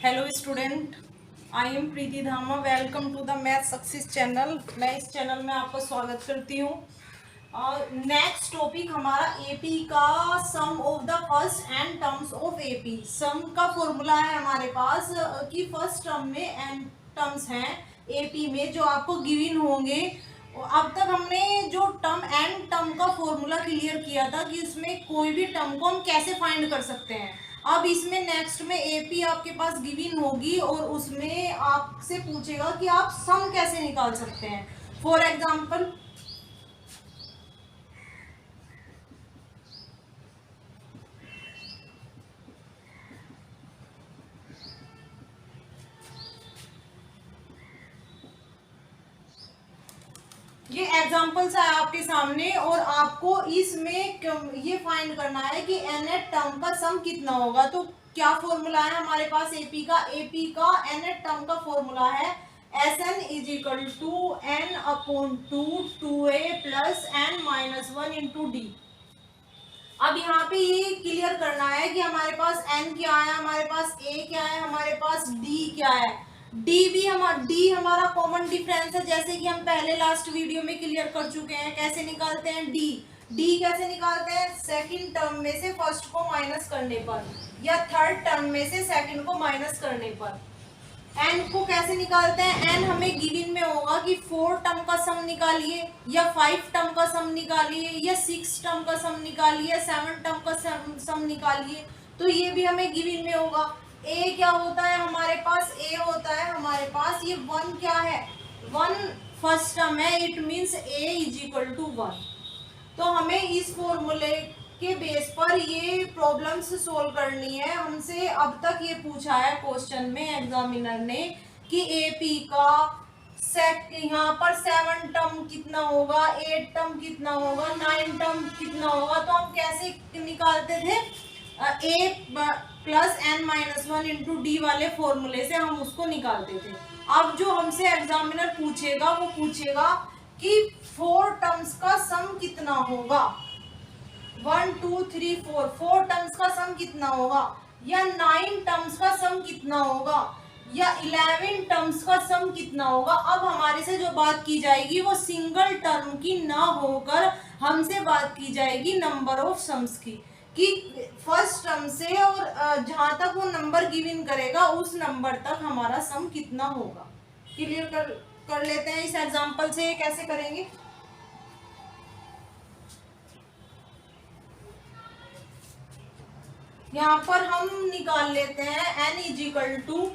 Hello student, I am Preeti Dhama. Welcome to the math success channel. मैं इस channel में आपका स्वागत करती हूँ। नेक्स्ट टॉपिक हमारा एपी का sum of the first n terms of AP. Sum का फॉर्मूला है हमारे पास कि फर्स्ट टर्म में एन टर्म्स हैं एपी में जो आपको गिवन होंगे। अब तक हमने जो टर्म एन टर्म का फॉर्मूला क्लियर किया था कि उसमें कोई भी टर्म को हम कैसे फाइंड कर सकते हैं। अब इसमें नेक्स्ट में एपी आपके पास गिवन होगी और उसमें आपसे पूछेगा कि आप सम कैसे निकाल सकते हैं। फॉर एग्जाम्पल ये एग्जाम्पल्स है आपके सामने और आपको इसमें ये फाइंड करना है कि एन एट टर्म का सम कितना होगा। तो क्या फॉर्मूला है हमारे पास एपी का एन एट टर्म का फॉर्मूला है S n is equal to n upon two a plus n minus one into d. अब यहाँ पे ये क्लियर करना है कि हमारे पास n क्या है, हमारे पास a क्या है, हमारे पास d क्या है। d हमारा कॉमन डिफरेंस है, जैसे कि हम पहले लास्ट वीडियो में क्लियर कर चुके हैं। कैसे निकालते हैं d कैसे निकालते हैं? सेकंड टर्म में से फर्स्ट को माइनस करने पर या थर्ड टर्म में से सेकंड को माइनस करने पर। एन को कैसे निकालते हैं? एन हमें गिवन में होगा कि 4 टर्म का सम निकालिए या 5 टर्म का सम निकालिए या 6 टर्म का सम निकालिए या 7 टर्म का सम निकालिए। तो ये भी हमें गिवन में होगा। ए क्या होता है हमारे पास? ए होता है हमारे पास ये 1 क्या है? 1 फर्स्ट टर्म है, it means a is equal to 1। तो हमें इस फॉर्मूले के बेस पर ये प्रॉब्लम्स सोल्व करनी है। हमसे अब तक ये पूछा है क्वेश्चन में एग्जामिनर ने कि एपी का यहाँ पर 7 टर्म कितना होगा, 8 टर्म कितना होगा, 9 टर्म कितना होगा। तो हम कैसे निकालते थे? A plus n minus one into d वाले फॉर्मूले से हम उसको निकालते थे। अब जो हमसे एग्जामिनर पूछेगा वो पूछेगा कि 4 टर्म्स का सम कितना होगा। 1 2 3 4 टर्म्स का सम कितना होगा, या 9 टर्म्स का सम कितना होगा, या 11 टर्म्स का सम कितना होगा। अब हमारे से जो बात की जाएगी वो सिंगल टर्म की ना होकर हमसे बात की जाएगी नंबर ऑफ सम्स की, कि फर्स्ट टर्म से और जहां तक वो नंबर गिवन करेगा उस नंबर तक हमारा सम कितना होगा। क्लियर कर लेते हैं इस एग्जांपल से। कैसे करेंगे? यहाँ पर हम निकाल लेते हैं n is equal to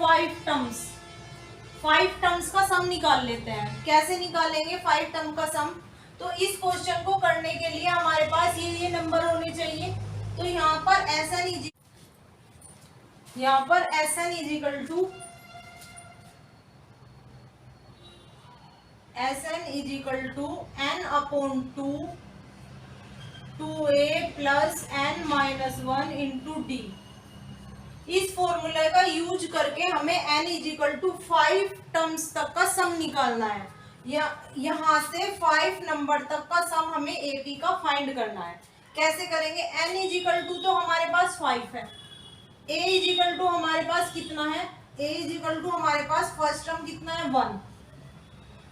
5 terms. 5 terms का सम निकाल लेते हैं। कैसे निकालेंगे 5 टर्म का सम? तो इस क्वेश्चन को करने के लिए हमारे पास ये नंबर होने चाहिए। तो यहाँ पर Sn is equal to n upon 2a plus n minus one into d. इस फॉर्मूले का यूज करके हमें n is equal to 5 terms तक का सम निकालना है। यहाँ से 5 नंबर तक का सम हमें एपी का फाइंड करना है। कैसे करेंगे? n इज इक्वल टू तो हमारे पास 5 है, a इज इक्वल टू हमारे पास कितना है? a इज इक्वल टू हमारे पास फर्स्ट टर्म कितना है? 1।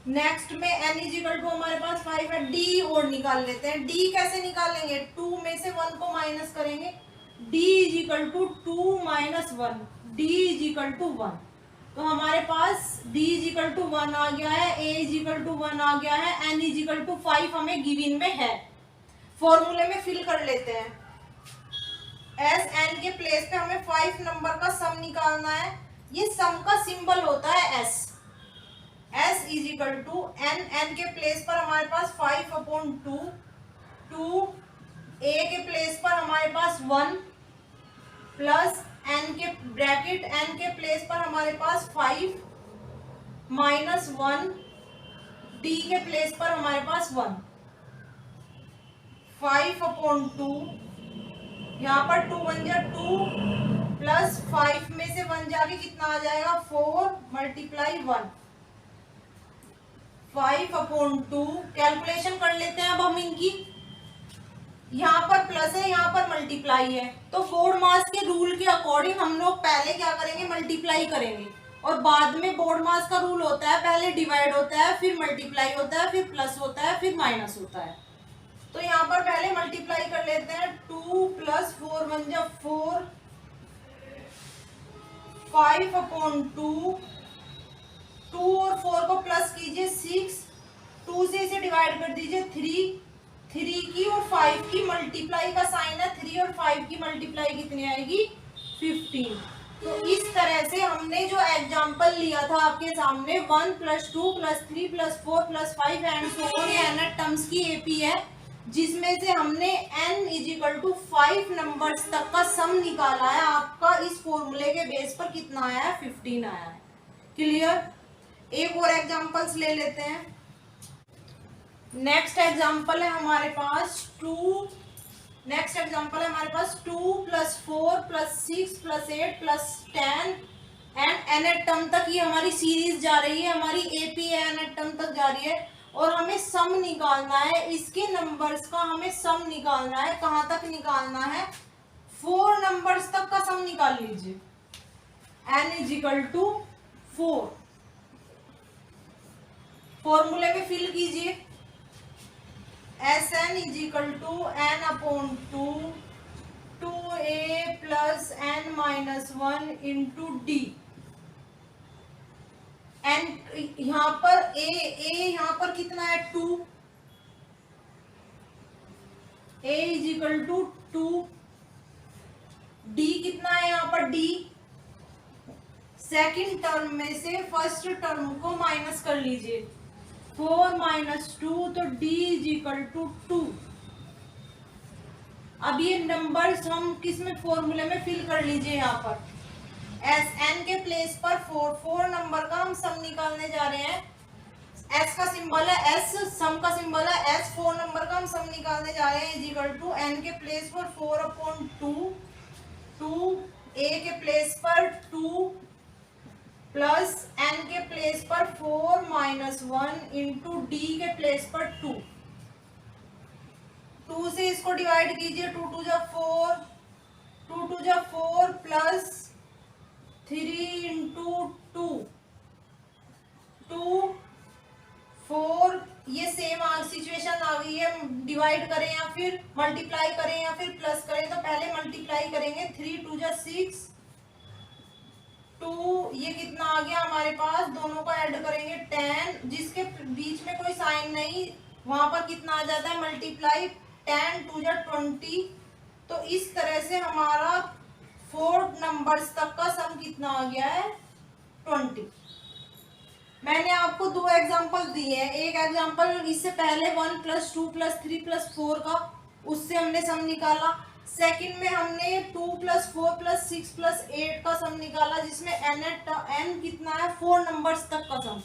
नेक्स्ट में n इज इक्वल टू हमारे पास 5 है। d और निकाल लेते हैं। d कैसे निकालेंगे? 2 में से 1 को माइनस करेंगे। d is equal to 2 minus 1, d is equal to 1। तो हमारे पास d इज इक्वल टू 1 आ गया है, a इज इक्वल टू 1 आ गया है, n इज इक्वल टू 5 हमें गिवन में है। फॉर्मूले में फिल कर लेते हैं। एस एन के प्लेस पे हमें 5 नंबर का सम निकालना है। ये सम का सिंबल होता है s। s is equal to n के प्लेस पर हमारे पास 5 अपॉन 2 a के प्लेस पर हमारे पास 1 प्लस n के ब्रैकेट n के प्लेस पर हमारे पास 5 माइनस 1 d के प्लेस पर हमारे पास 1। 5 अपॉन 2, यहाँ पर 2 1 जा 2 प्लस 5 में से 1 जाके कितना आ जाएगा? 4 मल्टीप्लाई 1। 5 अपॉन 2 कैलकुलेशन कर लेते हैं अब हम इनकी। यहाँ पर प्लस है, यहाँ पर मल्टीप्लाई है, तो बोर्ड मास के रूल के अकॉर्डिंग हम लोग पहले क्या करेंगे, मल्टीप्लाई करेंगे, और बाद में बोर्ड मास का रूल होता है पहले डिवाइड होता है, फिर मल्टीप्लाई होता है, फिर प्लस होता है, फिर माइनस होता है। तो यहाँ पर पहले मल्टीप्लाई कर लेते हैं, 2 + 4 बन जा 4, 5/2, 2 और 4 को प्लस कीजिए 6, 2 से इसे डिवाइड कर दीजिए 3 की और 5 की मल्टीप्लाई का साइन है, 3 और 5 की मल्टीप्लाई कितनी आएगी, 15। तो इस तरह से हमने जो एग्जाम्पल लिया था आपके सामने 1 + 2 + 3 + 4 + 5 एंड सो ऑन, ये nth टर्म्स की एपी है, जिसमें से हमने n = 5 नंबर्स तक का सम निकाला है। आपका इस फॉर्मूले के बेस पर कितना आया है, 15 आया है। क्लियर। एक और एग्जांपल्स ले लेते हैं। नेक्स्ट एग्जांपल है हमारे पास 2 + 4 + 6 + 8 + 10 एंड nth टर्म तक ये हमारी सीरीज जा रही है, हमारी एपी है, nth टर्म तक जा रही है, और हमें सम निकालना है, इसके नंबर्स का हमें सम निकालना है। कहां तक निकालना है, 4 नंबर्स तक का सम निकाल लीजिए। n = 4, फॉर्मूले में फिल कीजिए, Sn = n/2 2a + n-1 × d। n यहाँ पर a यहाँ पर कितना है, 2, a = 2, d कितना है यहाँ पर, d सेकंड टर्म में से फर्स्ट टर्म को माइनस कर लीजिए, 4 - 2, तो d = 2। अब ये नंबर्स हम किस में, फॉर्मूले में फिल कर लीजिए। यहाँ पर Sn के प्लेस पर 4 नंबर का हम सम निकालने जा रहे हैं। S का सिंबल है S, सम का सिंबल है S, 4 नंबर का हम सम निकालने जा रहे हैं, = n के प्लेस पर 4/2, 2 a के प्लेस पर 2 प्लस n के प्लेस पर 4 - 1 × d के प्लेस पर 2। 2 से इसको डिवाइड कीजिए, 2 × 2 = 4, 2 × 2 = 4 प्लस 3 × 2 2 4, ये सेम सिचुएशन आ गई है, डिवाइड करें या फिर मल्टीप्लाई करें या फिर प्लस करें, तो पहले मल्टीप्लाई करेंगे, 3 × 2 = 6, 2 ये कितना आ गया हमारे पास, दोनों का ऐड करेंगे 10, जिसके बीच में कोई साइन नहीं, वहां पर कितना आ जाता है, मल्टीप्लाई, 10 × 2 = 20। तो इस तरह से हमारा 4 नंबर्स तक का सम कितना आ गया है, 20। मैंने आपको 2 एग्जांपल दिए हैं। एक एग्जांपल इससे पहले 1 + 2 + 3 + 4 का, उससे हमने सम निकाला। सेकंड में हमने 2 + 4 + 6 + 8 का सम निकाला, जिसमें n कितना है, 4 नंबर्स तक का सम।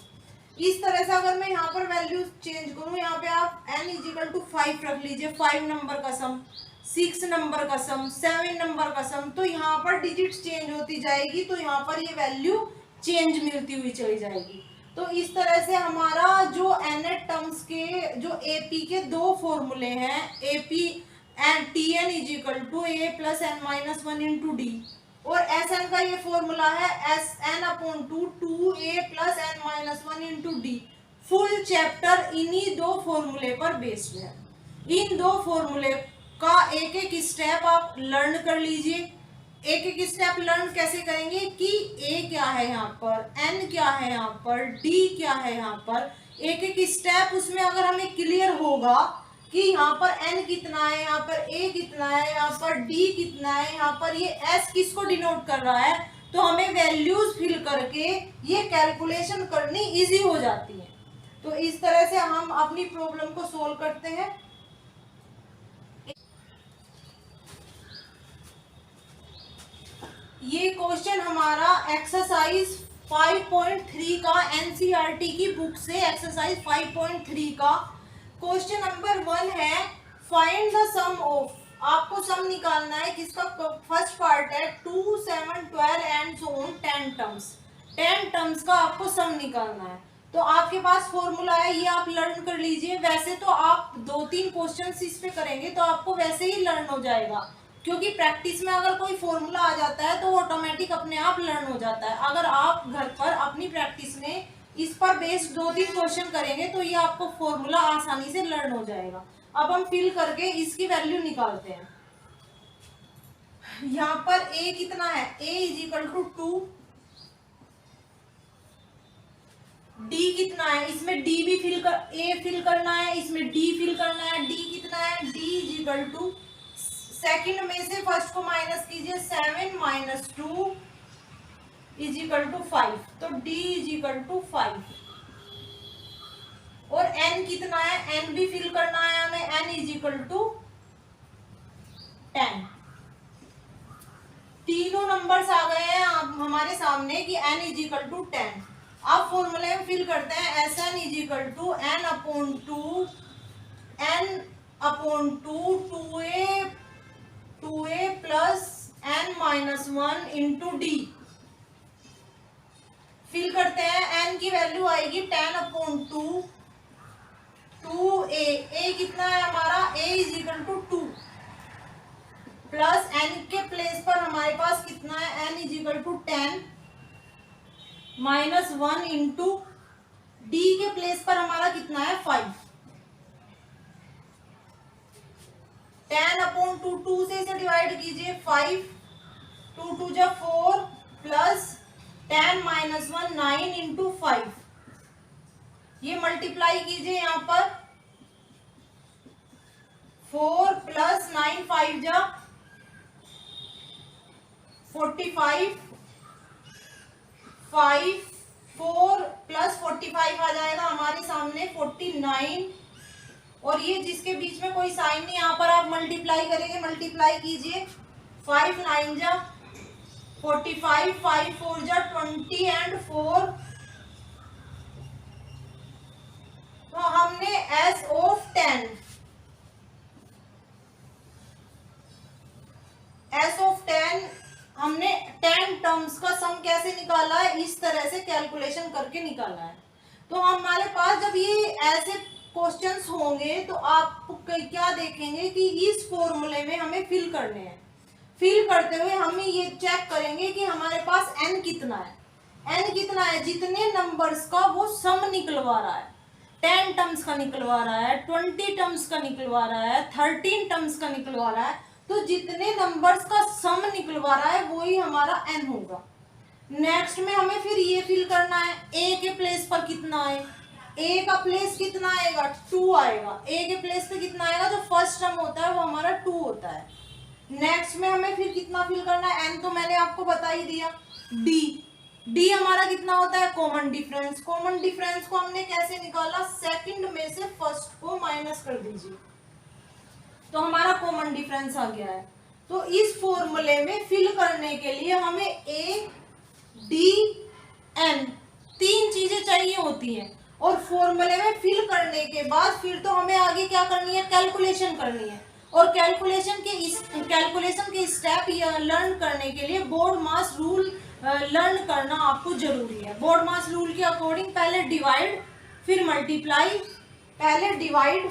इस तरह से अगर मैं यहाँ पर वैल्यू चेंज करूँ, यहाँ पे आप n = 5 रख लीजिए, 5 नंबर का सम, 6 नंबर का सम, 7 नंबर का सम, तो यहाँ पर डिजिट्स चेंज होती जाएगी, तो यहाँ पर ये वैल्यू चेंज मिलती हुई चली जाएगी। तो इस तरह से हमारा जो nth टर्म्स के जो AP के 2 फॉर्मूले हैं, AP and Tn = a + n-1 × d, और Sn का ये फॉर्मूला है Sn/2 2a + n-1 × d। Full chapter इन्हीं 2 फॉर्मूले पर बेस्ड है। इन 2 फॉर्मूले का एक एक स्टेप आप लर्न कर लीजिए। एक एक स्टेप लर्न कैसे करेंगे कि A क्या है यहाँ पर, N क्या है यहाँ पर, D क्या है यहाँ पर, एक एक स्टेप उसमें अगर हमें क्लियर होगा कि यहाँ पर n कितना है, यहाँ पर a कितना है, यहाँ पर d कितना है, यहाँ पर ये s किसको डिनोट कर रहा है, तो हमें वैल्यूज फिल करके ये कैलकुलेशन करनी इजी हो जाती है। तो इस तरह से हम अपनी प्रॉब्लम को सोल्व करते हैं। ये क्वेश्चन हमारा एक्सरसाइज 5.3 का एनसीईआरटी की बुक से एक्सरसाइज 5.3 का क्वेश्चन नंबर 1 है, फाइंड द सम ऑफ, आपको सम निकालना है किसका। फर्स्ट पार्ट है 2, 7, 12 and so on 10 terms, 10 terms का आपको सम निकालना है। तो आपके पास फॉर्मूला है, ये आप लर्न कर लीजिए। वैसे तो आप 2-3 क्वेश्चंस इस पे करेंगे तो आपको वैसे ही लर्न हो जाएगा, क्योंकि प्रैक्टिस में अगर कोई फॉर्मूला आ जाता है तो ऑटोमेटिक अपने आप लर्न हो जाता है। अगर आप घर पर अपनी प्रैक्टिस में इस पर बेस्ड 2-3 क्वेश्चन करेंगे तो ये आपको फॉर्मूला आसानी से लर्न हो जाएगा। अब हम फिल करके इसकी वैल्यू निकालते हैं। यहाँ पर a कितना है, a is equal to 2, d कितना है, इसमें d भी a फिल करना है, इसमें d फिल करना है। d कितना है, d is equal to, second में से फर्स्ट को माइनस कीजिए, 7 माइनस 2 इज इक्वल टू 5, तो d इज इक्वल टू 5। और n कितना है, n भी फिल करना है हमें, n इज इक्वल टू 10। तीनों नंबर्स आ गए हैं हमारे सामने कि n इज इक्वल टू 10। अब फॉर्मूले में फिल करते हैं, Sn is equal to n upon 2a plus n minus 1 into d. Fill करते हैं, n की वैल्यू आएगी 10 अपॉन 2a, a कितना है हमारा, a is equal to 2 plus n के प्लेस पर हमारे पास कितना है, n is equal to 10 minus 1 into d के प्लेस पर हमारा कितना है, 5। 10 अपॉन 2 से इसे डिवाइड कीजिए, 5 2 2 जा 4 प्लस 10 माइनस 1 9 इंटू 5। ये मल्टीप्लाई कीजिए, यहाँ पर 4 प्लस 9 5 जा 45, 5 4 प्लस 45 आ जाएगा हमारे सामने 49। और ये जिसके बीच में कोई साइन नहीं, यहाँ पर आप मल्टीप्लाई करेंगे, मल्टीप्लाई कीजिए, 5 9 जा 45, 5 4 जा 20 एंड 4। तो हमने S ऑफ 10 हमने 10 टर्म्स का सम कैसे निकाला है, इस तरह से कैलकुलेशन करके निकाला है। तो हमारे पास जब ये ऐसे क्वेश्चंस होंगे तो आप क्या देखेंगे कि इस फॉर्मूले में हमें फिल करने हैं। फिल करते हुए हम ये चेक करेंगे कि हमारे पास n कितना है, n कितना है, जितने नंबर्स का वो सम निकलवा रहा है। 10 टर्म्स का निकलवा रहा है, 20 टर्म्स का निकलवा रहा है, 13 टर्म्स का निकलवा रहा है, तो जितने नंबर्स का सम निकलवा रहा है वही हमारा n होगा। नेक्स्ट में हमें फिर ये फिल करना है, a के प्लेस पर कितना है, a का प्लेस कितना आएगा, 2 आएगा। a के प्लेस पे कितना आएगा, जो फर्स्ट टर्म होता है वो हमारा 2 होता है। नेक्स्ट में हमें फिर कितना फिल करना है, n तो मैंने आपको बता ही दिया। d हमारा कितना होता है, कॉमन डिफरेंस। कॉमन डिफरेंस को हमने कैसे निकाला, सेकंड में से फर्स्ट को माइनस कर दीजिए, तो हमारा कॉमन डिफरेंस आ गया है। तो इस फॉर्मूले में फिल करने के लिए हमें a d n 3 चीजें चाहिए होती हैं। और फॉर्मूले में फिल करने के बाद फिर तो हमें आगे क्या करनी है, कैलकुलेशन करनी है। और कैलकुलेशन के स्टेप लर्न करने के लिए बोर्ड मास रूल लर्न करना आपको जरूरी है। बोर्ड मास रूल के अकॉर्डिंग पहले डिवाइड फिर मल्टीप्लाई, पहले डिवाइड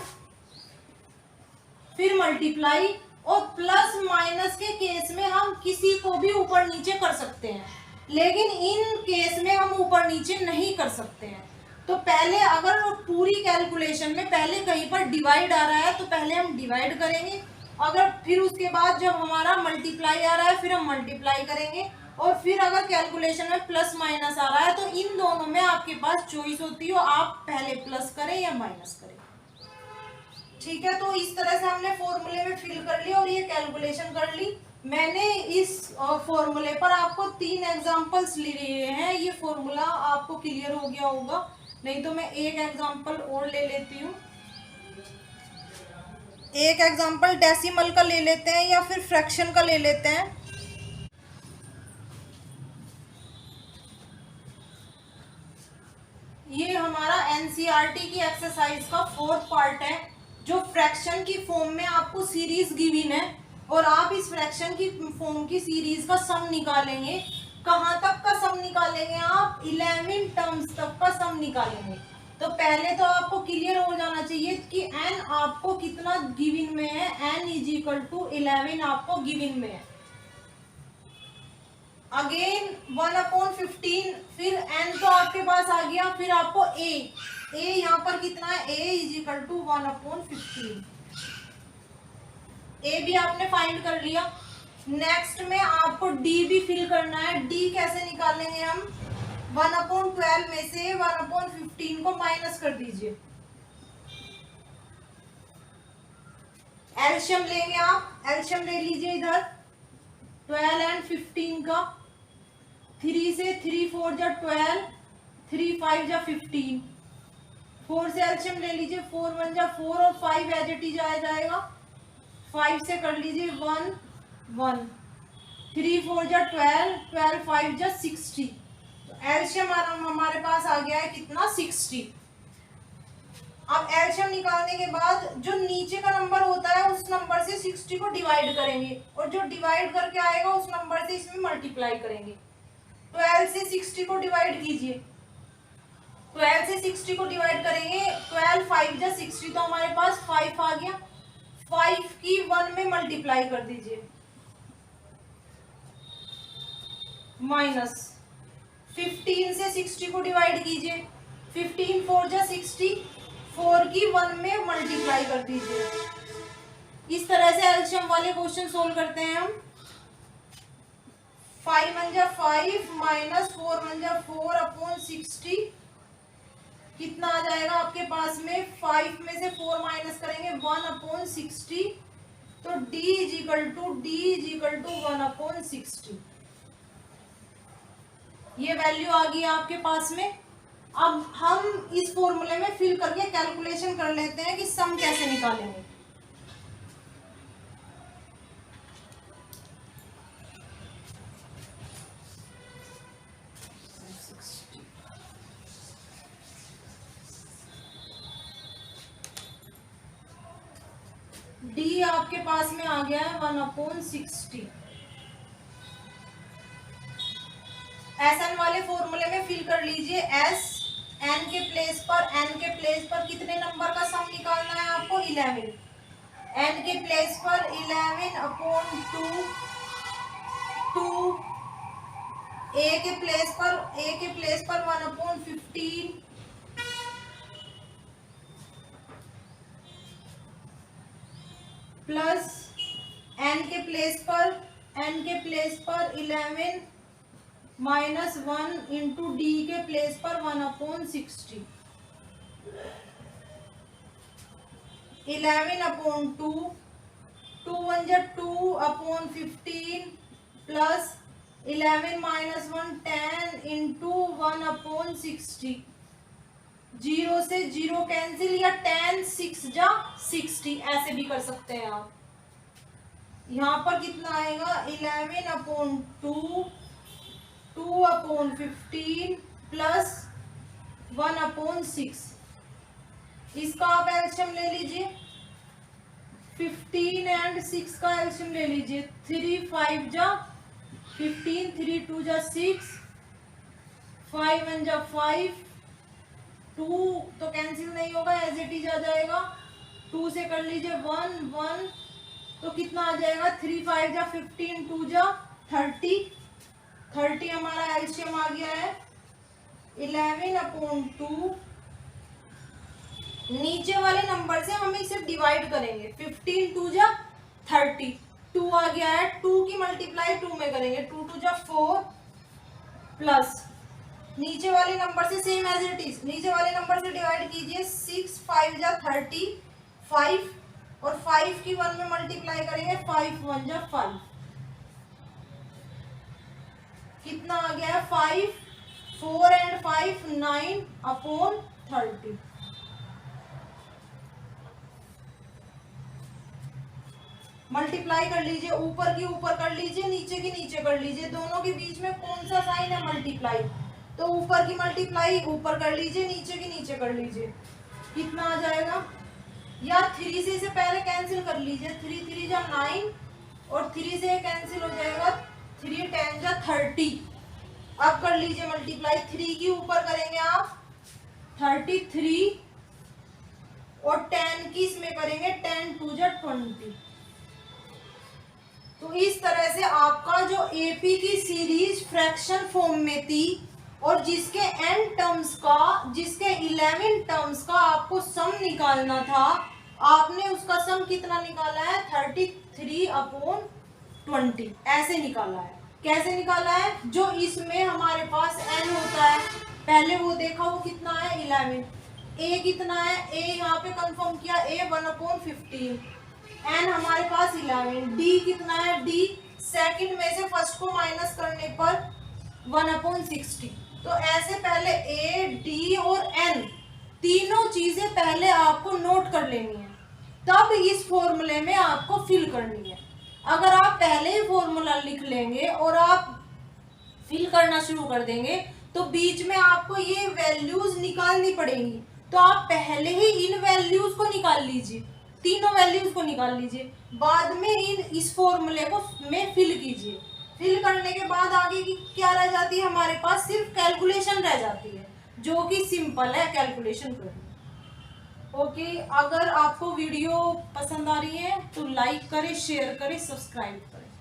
फिर मल्टीप्लाई, और प्लस माइनस के केस में हम किसी को भी ऊपर नीचे कर सकते हैं, लेकिन इन केस में हम ऊपर नीचे नहीं कर सकते हैं। तो पहले अगर पूरी कैलकुलेशन में पहले कहीं पर डिवाइड आ रहा है तो पहले हम डिवाइड करेंगे, अगर फिर उसके बाद जब हमारा मल्टीप्लाई आ रहा है फिर हम मल्टीप्लाई करेंगे, और फिर अगर कैलकुलेशन में प्लस माइनस आ रहा है तो इन दोनों में आपके पास चॉइस होती है, आप पहले प्लस करें या माइनस करें। ठीक है, तो इस तरह से हमने फॉर्मूले में फिल कर लिया और ये कैलकुलेशन कर ली। मैंने इस फॉर्मूले पर आपको 3 एग्जांपल्स लिए हैं, ये फॉर्मूला आपको क्लियर हो गया होगा, नहीं तो मैं एक एग्जांपल और ले लेती हूँ। एक एग्जांपल डेसिमल का ले लेते हैं या फिर फ्रैक्शन का ले लेते हैं। ये हमारा एनसीईआरटी की एक्सरसाइज का 4th पार्ट है, जो फ्रैक्शन की फॉर्म में आपको सीरीज गिवन है और आप इस फ्रैक्शन की फॉर्म की सीरीज का सम निकालेंगे। कहाँ तक का सम निकालेंगे आप? 11 टर्म्स तक का सम निकालेंगे। तो पहले तो आपको क्लियर हो जाना चाहिए कि n आपको कितना गिवन में है, n इज इक्वल टू 11 आपको गिवन में है। अगेन 1/15, फिर n तो आपके पास आ गया, फिर आपको a यहाँ पर कितना है, a is equal to 1/15, a भी आपने फाइंड कर लिया। नेक्स्ट में आपको d भी फिल करना है। d कैसे निकालेंगे हम? 1/12 में से 1/15 को माइनस कर दीजिए, एलशियम लेंगे आप, एलशियम ले लीजिए इधर 12 एंड 15 का, 3 से 3 4 जा 12, 3 5 जा 15, 4 से एलशियम ले लीजिए, 4 1 जा 4 और 5 एज इट इज आ जाएगा, 5 से कर लीजिए 1 1, 3 4 जा 12, 12 5 जा 60। तो एलशियम हमारे पास आ गया है कितना? 60। अब एलशियम निकालने के बाद जो नीचे का नंबर होता है उस नंबर से 60 को डिवाइड करेंगे, और जो डिवाइड करके आएगा उस नंबर से इसमें मल्टीप्लाई करेंगे। 12 से 60 को डिवाइड कीजिए, 12 से 60 को डिवाइड करेंगे, 12 5 जा 60, तो हमारे पास 5 आ गया। 5 की 1 में मल्टीप्लाई कर दीजिए, माइनस 15 से 60 को डिवाइड कीजिए, 15 4 जा 60, 4 की 1 में मल्टीप्लाई कर दीजिए। इस तरह से एलशियम वाले क्वेश्चन सोल्व करते हैं हम। 5 1 जा 5 माइनस 4 1 जा 4/60 कितना आ जाएगा आपके पास में? 5 में से 4 माइनस करेंगे 1/60, तो d इज इक्वल टू 1/60। ये वैल्यू आ गई आपके पास में। अब हम इस फॉर्मूले में फिल करके कैलकुलेशन कर लेते हैं कि सम कैसे निकालेंगे। d आपके पास में आ गया है 1/60। SN वाले फॉर्मूले में फिल कर लीजिए s, n के प्लेस पर कितने नंबर का सम निकालना है आपको? 11। n के प्लेस पर 11/2, 2, a के प्लेस पर 1/15, प्लस n के प्लेस पर 11 माइनस 1 इंटू डी के प्लेस पर 1/60, 11/2, 2 1 जा 2/15 प्लस 11 माइनस 1 10 इंटू 1/60, 0 से 0 कैंसिल, या 10 6 जा 60, ऐसे भी कर सकते हैं आप। यहाँ पर कितना आएगा? 11/2, 2/15 प्लस 1/6। इसका आप एलशियम ले लीजिए, 15 एंड 6 का एलशियम ले लीजिए, 3 5 जा 15, 3 2 जा 6, 5 1 जा 5, 2 तो कैंसिल नहीं होगा, एज इट इज आ जाएगा। 2 से कर लीजिए 1 1, तो कितना आ जाएगा? 3 5 जा 15, 2 जा 30, 30 हमारा एलशियम आ गया है 11/2। नीचे वाले नंबर से हम इसे डिवाइड करेंगे, 15 2 जा 30, 2 आ गया है, 2 की मल्टीप्लाई 2 में करेंगे, 2 2 जा 4, प्लस नीचे वाले नंबर से सेम एज इट इज, नीचे वाले नंबर से डिवाइड कीजिए, 6 5 जा 30, 5 और 5 की 1 में मल्टीप्लाई करेंगे, 5 1 जा 5, कितना आ गया है? 5 4 एंड 5 9/30। मल्टीप्लाई कर लीजिए, ऊपर की ऊपर कर लीजिए, नीचे की नीचे कर लीजिए, दोनों के बीच में कौन सा साइन है? मल्टीप्लाई, तो ऊपर की मल्टीप्लाई ऊपर कर लीजिए, नीचे की नीचे कर लीजिए, कितना आ जाएगा? या 3 से इसे पहले कैंसिल कर लीजिए, 3 3 जा 9 और 3 से कैंसिल हो जाएगा, 3 10 जा 30, अब कर लीजिए मल्टीप्लाई, 3 के ऊपर करेंगे आप 33 और 10 की इसमें करेंगे 10 2 जा 20। तो इस तरह से आपका जो एपी की सीरीज फ्रैक्शन फॉर्म में थी और जिसके n टर्म्स का, जिसके 11 टर्म्स का आपको सम निकालना था, आपने उसका सम कितना निकाला है 33/20 ऐसे निकाला है। कैसे निकाला है? जो इसमें हमारे पास n होता है, पहले वो देखा वो कितना है 11, a कितना है, a यहाँ पे कंफर्म किया a 1/15, n हमारे पास 11, d कितना है, d सेकंड में से फर्स्ट को माइनस करने पर 1/60। तो ऐसे पहले a, d और n तीनों चीजें पहले आपको नोट कर लेनी है, तब इस फॉर्मूले में आपको फिल करनी है। अगर आप पहले ही फॉर्मूला लिख लेंगे और आप फिल करना शुरू कर देंगे तो बीच में आपको ये वैल्यूज निकालनी पड़ेंगी। तो आप पहले ही इन वैल्यूज को निकाल लीजिए, तीनों वैल्यूज को निकाल लीजिए, बाद में इस फॉर्मूले को में फिल कीजिए। फिल करने के बाद आगे की क्या रह जाती है हमारे पास, सिर्फ कैलकुलेशन रह जाती है, जो कि सिंपल है कैलकुलेशन करनी। ओके, अगर आपको वीडियो पसंद आ रही है तो लाइक करें, शेयर करें, सब्सक्राइब करें।